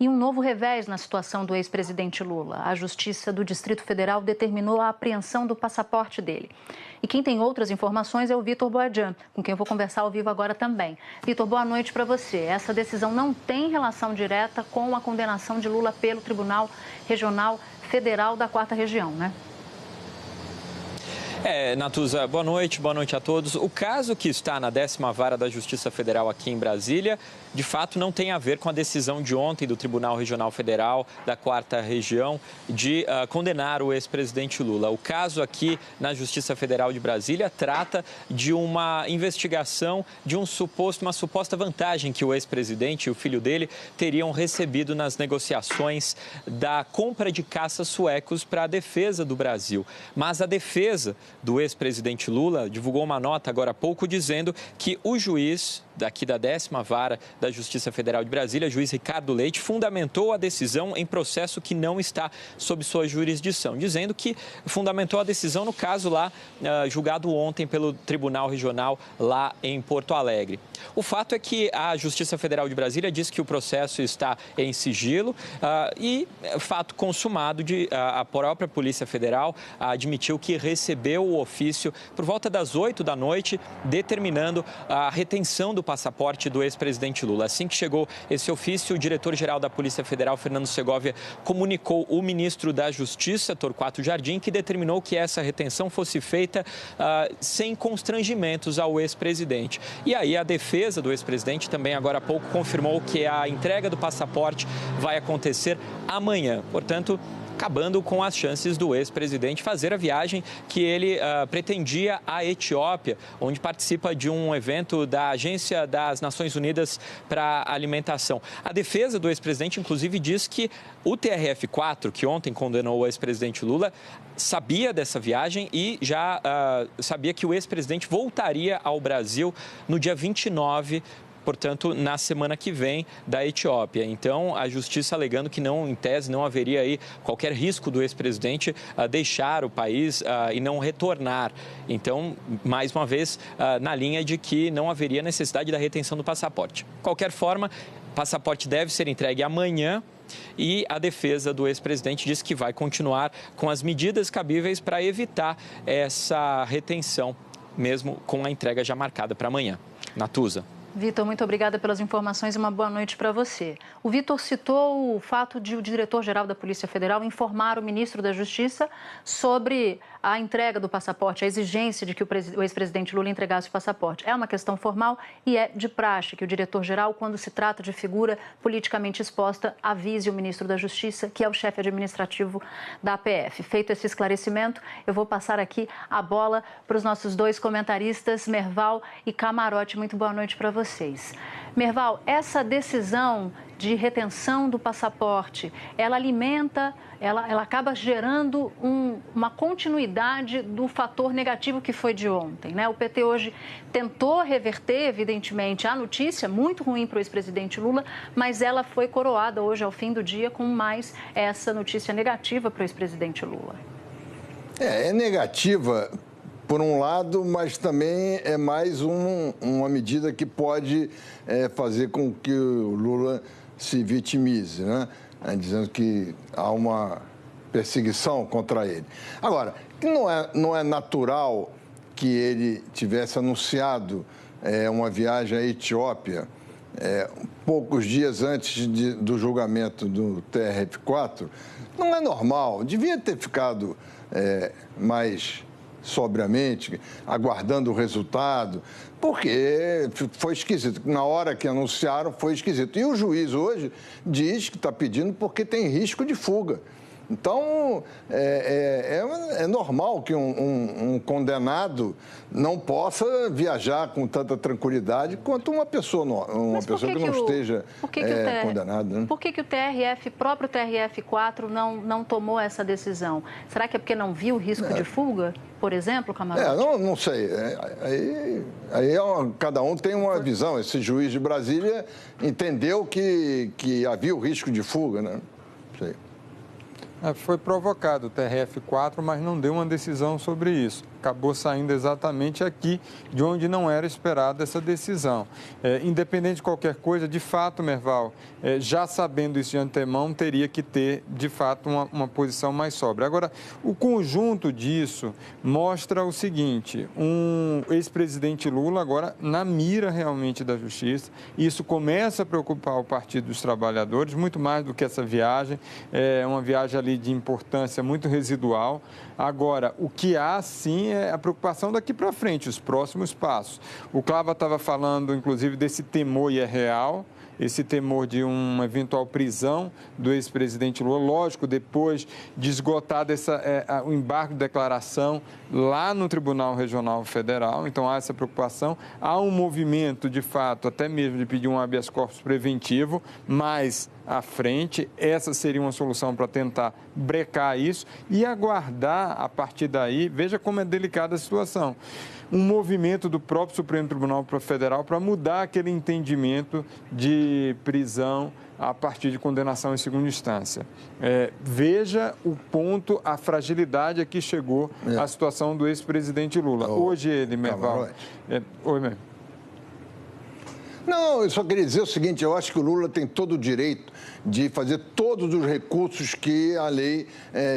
E um novo revés na situação do ex-presidente Lula. A Justiça do Distrito Federal determinou a apreensão do passaporte dele. E quem tem outras informações é o Vitor Boadjan, com quem eu vou conversar ao vivo agora também. Vitor, boa noite para você. Essa decisão não tem relação direta com a condenação de Lula pelo Tribunal Regional Federal da 4ª Região, né? Natuza, boa noite a todos. O caso que está na 10ª Vara da Justiça Federal aqui em Brasília, de fato, não tem a ver com a decisão de ontem do Tribunal Regional Federal da 4ª Região de condenar o ex-presidente Lula. O caso aqui na Justiça Federal de Brasília trata de uma investigação de uma suposta vantagem que o ex-presidente e o filho dele teriam recebido nas negociações da compra de caças suecos para a defesa do Brasil. Mas a defesa do ex-presidente Lula divulgou uma nota agora há pouco dizendo que o juiz daqui da 10ª Vara da Justiça Federal de Brasília, juiz Ricardo Leite, fundamentou a decisão em processo que não está sob sua jurisdição, dizendo que fundamentou a decisão no caso lá julgado ontem pelo Tribunal Regional lá em Porto Alegre. O fato é que a Justiça Federal de Brasília diz que o processo está em sigilo e fato consumado a própria Polícia Federal admitiu que recebeu o ofício por volta das 8 da noite, determinando a retenção do passaporte do ex-presidente Lula. Assim que chegou esse ofício, o diretor-geral da Polícia Federal, Fernando Segovia, comunicou o ministro da Justiça, Torquato Jardim, que determinou que essa retenção fosse feita sem constrangimentos ao ex-presidente. E aí a defesa do ex-presidente também agora há pouco confirmou que a entrega do passaporte vai acontecer amanhã. Portanto, acabando com as chances do ex-presidente fazer a viagem que ele pretendia à Etiópia, onde participa de um evento da Agência das Nações Unidas para a Alimentação. A defesa do ex-presidente, inclusive, diz que o TRF4, que ontem condenou o ex-presidente Lula, sabia dessa viagem e já sabia que o ex-presidente voltaria ao Brasil no dia 29, portanto, na semana que vem da Etiópia. Então, a Justiça alegando que não, em tese, não haveria aí qualquer risco do ex-presidente deixar o país e não retornar. Então, mais uma vez, na linha de que não haveria necessidade da retenção do passaporte. De qualquer forma, o passaporte deve ser entregue amanhã. E a defesa do ex-presidente diz que vai continuar com as medidas cabíveis para evitar essa retenção, mesmo com a entrega já marcada para amanhã. Natuza. Vitor, muito obrigada pelas informações e uma boa noite para você. O Vitor citou o fato de o diretor-geral da Polícia Federal informar o ministro da Justiça sobre a entrega do passaporte, a exigência de que o ex-presidente Lula entregasse o passaporte. É uma questão formal e é de praxe que o diretor-geral, quando se trata de figura politicamente exposta, avise o ministro da Justiça, que é o chefe administrativo da PF. Feito esse esclarecimento, eu vou passar aqui a bola para os nossos dois comentaristas, Merval e Camarote. Muito boa noite para vocês. Merval, essa decisão de retenção do passaporte, ela alimenta, ela acaba gerando uma continuidade do fator negativo que foi de ontem, né? O PT hoje tentou reverter, evidentemente, a notícia muito ruim para o ex-presidente Lula, mas ela foi coroada hoje, ao fim do dia, com mais essa notícia negativa para o ex-presidente Lula. É negativa por um lado, mas também é mais uma medida que pode fazer com que o Lula se vitimize, né? Dizendo que há uma perseguição contra ele. Agora, não é natural que ele tivesse anunciado uma viagem à Etiópia poucos dias antes do julgamento do TRF4? Não é normal. Devia ter ficado mais sobriamente, aguardando o resultado, porque foi esquisito. Na hora que anunciaram, foi esquisito. E o juiz hoje diz que está pedindo porque tem risco de fuga. Então, é normal que um condenado não possa viajar com tanta tranquilidade quanto uma pessoa que não esteja condenada. Né? Por que o próprio TRF4 não tomou essa decisão? Será que é porque não viu o risco de fuga, por exemplo, Camarote? Não sei. Cada um tem uma visão. Esse juiz de Brasília entendeu que havia o risco de fuga, né? Não sei. Foi provocado o TRF4, mas não deu uma decisão sobre isso. Acabou saindo exatamente aqui, de onde não era esperada essa decisão. Independente de qualquer coisa, de fato, Merval, já sabendo isso de antemão, teria que ter, de fato, uma posição mais sóbria. Agora, o conjunto disso mostra o seguinte: um ex-presidente Lula agora na mira realmente da justiça. Isso começa a preocupar o Partido dos Trabalhadores, muito mais do que essa viagem. É uma viagem ali de importância muito residual. Agora, o que há, sim, é a preocupação daqui para frente, os próximos passos. O Clava estava falando, inclusive, desse temor, e é real, esse temor de uma eventual prisão do ex-presidente Lula, lógico, depois de esgotar o embargo de declaração lá no Tribunal Regional Federal. Então, há essa preocupação. Há um movimento, de fato, até mesmo de pedir um habeas corpus preventivo, mas à frente, essa seria uma solução para tentar brecar isso e aguardar, a partir daí, veja como é delicada a situação, um movimento do próprio Supremo Tribunal Federal para mudar aquele entendimento de prisão a partir de condenação em segunda instância. Veja o ponto, a fragilidade a que chegou a situação do ex-presidente Lula. Hoje ele, Merval... Oi, Merval. Não, eu só queria dizer o seguinte: eu acho que o Lula tem todo o direito de fazer todos os recursos que a lei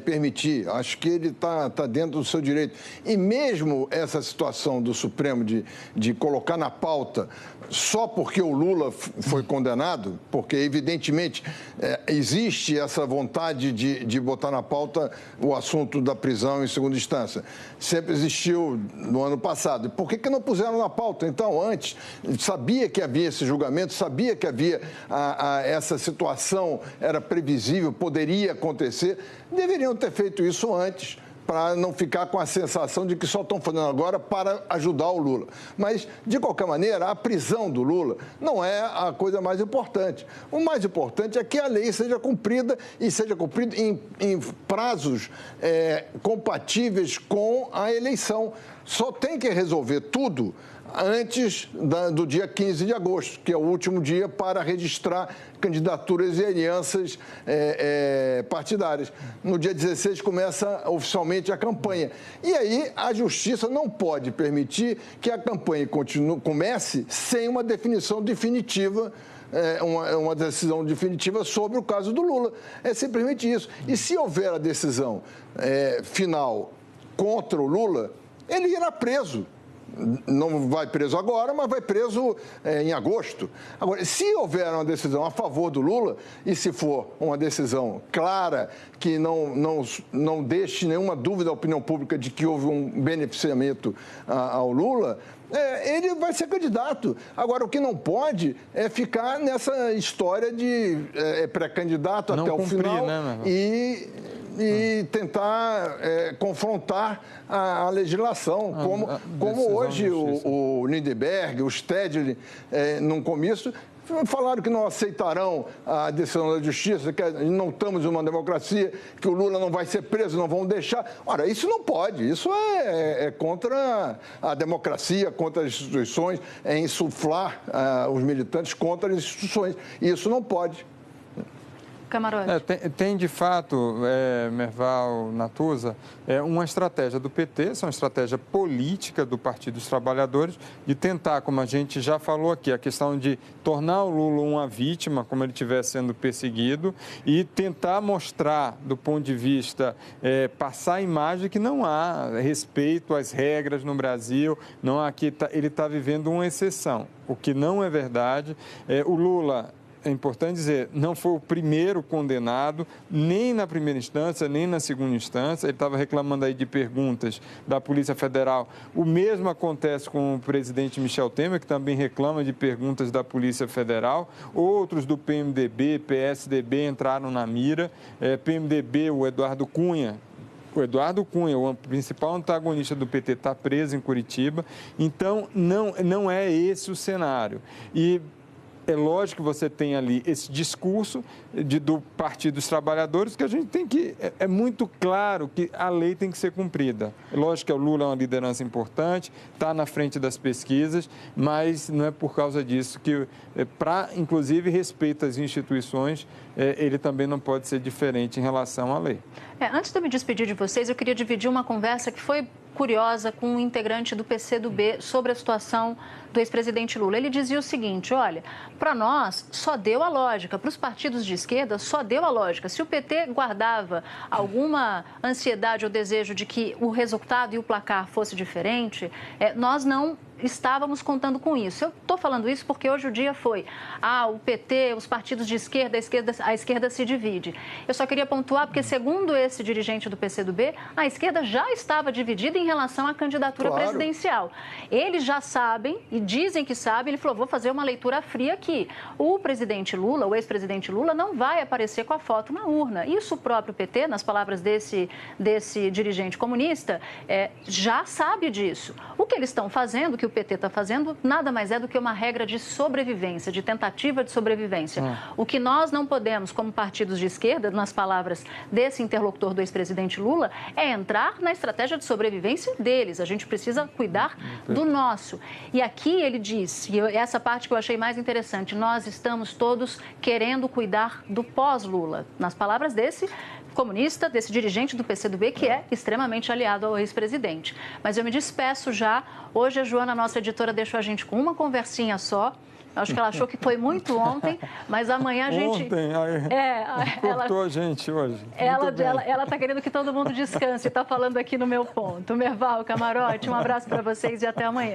permitir. Acho que ele está dentro do seu direito. E mesmo essa situação do Supremo de colocar na pauta só porque o Lula foi condenado, porque evidentemente existe essa vontade de botar na pauta o assunto da prisão em segunda instância. Sempre existiu no ano passado. Por que não puseram na pauta, então, antes? Sabia que havia esse julgamento, sabia que havia essa situação, era previsível, poderia acontecer. Deveriam ter feito isso antes, para não ficar com a sensação de que só estão fazendo agora para ajudar o Lula. Mas, de qualquer maneira, a prisão do Lula não é a coisa mais importante. O mais importante é que a lei seja cumprida e seja cumprida em prazos compatíveis com a eleição. Só tem que resolver tudo antes do dia 15 de agosto, que é o último dia para registrar candidaturas e alianças partidárias. No dia 16 começa oficialmente a campanha. E aí a Justiça não pode permitir que a campanha comece sem uma definição definitiva, uma decisão definitiva sobre o caso do Lula. É simplesmente isso. E se houver a decisão final contra o Lula, ele irá preso. Não vai preso agora, mas vai preso em agosto. Agora, se houver uma decisão a favor do Lula, e se for uma decisão clara, que não deixe nenhuma dúvida à opinião pública de que houve um beneficiamento ao Lula, ele vai ser candidato. Agora, o que não pode é ficar nessa história de pré-candidato até o final, né, e tentar confrontar a legislação, como hoje o Lindenberg, o Stedley, num comício, falaram que não aceitarão a decisão da Justiça, que não estamos em uma democracia, que o Lula não vai ser preso, não vão deixar. Ora, isso não pode, isso é contra a democracia, contra as instituições, é insuflar os militantes contra as instituições. Isso não pode. Camarote. Tem de fato, Merval, Natuza, uma estratégia do PT, essa é uma estratégia política do Partido dos Trabalhadores, de tentar, como a gente já falou aqui, a questão de tornar o Lula uma vítima, como ele estivesse sendo perseguido, e tentar mostrar, do ponto de vista, passar a imagem que não há respeito às regras no Brasil, não há que ele está vivendo uma exceção, o que não é verdade. O Lula, é importante dizer, não foi o primeiro condenado, nem na primeira instância, nem na segunda instância. Ele estava reclamando aí de perguntas da Polícia Federal. O mesmo acontece com o presidente Michel Temer, que também reclama de perguntas da Polícia Federal. Outros do PMDB, PSDB entraram na mira. PMDB, o Eduardo Cunha, o principal antagonista do PT, está preso em Curitiba. Então, não é esse o cenário. E É lógico que você tem ali esse discurso do Partido dos Trabalhadores, que a gente tem que... É muito claro que a lei tem que ser cumprida. É lógico que o Lula é uma liderança importante, está na frente das pesquisas, mas não é por causa disso que, para, inclusive, respeito às instituições, ele também não pode ser diferente em relação à lei. Antes de eu me despedir de vocês, eu queria dividir uma conversa que foi curiosa com um integrante do PCdoB sobre a situação do ex-presidente Lula. Ele dizia o seguinte: olha, para nós só deu a lógica, para os partidos de esquerda só deu a lógica. Se o PT guardava alguma ansiedade ou desejo de que o resultado e o placar fosse diferente, nós não estávamos contando com isso. Eu estou falando isso porque hoje o dia foi o PT, os partidos de esquerda, a esquerda se divide. Eu só queria pontuar porque, segundo esse dirigente do PCdoB, a esquerda já estava dividida em relação à candidatura presidencial. Eles já sabem e dizem que sabem. Ele falou: vou fazer uma leitura fria aqui. O presidente Lula, o ex-presidente Lula, não vai aparecer com a foto na urna. Isso o próprio PT, nas palavras desse dirigente comunista, já sabe disso. O que eles estão fazendo, que o PT está fazendo, nada mais é do que uma regra de sobrevivência, de tentativa de sobrevivência. O que nós não podemos, como partidos de esquerda, nas palavras desse interlocutor do ex-presidente Lula, é entrar na estratégia de sobrevivência deles. A gente precisa cuidar do nosso. E aqui ele diz, e essa parte que eu achei mais interessante: nós estamos todos querendo cuidar do pós-Lula. Nas palavras desse comunista, desse dirigente do PCdoB, que é extremamente aliado ao ex-presidente. Mas eu me despeço já. Hoje a Joana, nossa editora, deixou a gente com uma conversinha só. Acho que ela achou que foi muito ontem, mas amanhã a gente... Cortou a gente hoje. Ela está querendo que todo mundo descanse, está falando aqui no meu ponto. Merval, Camarote, um abraço para vocês e até amanhã.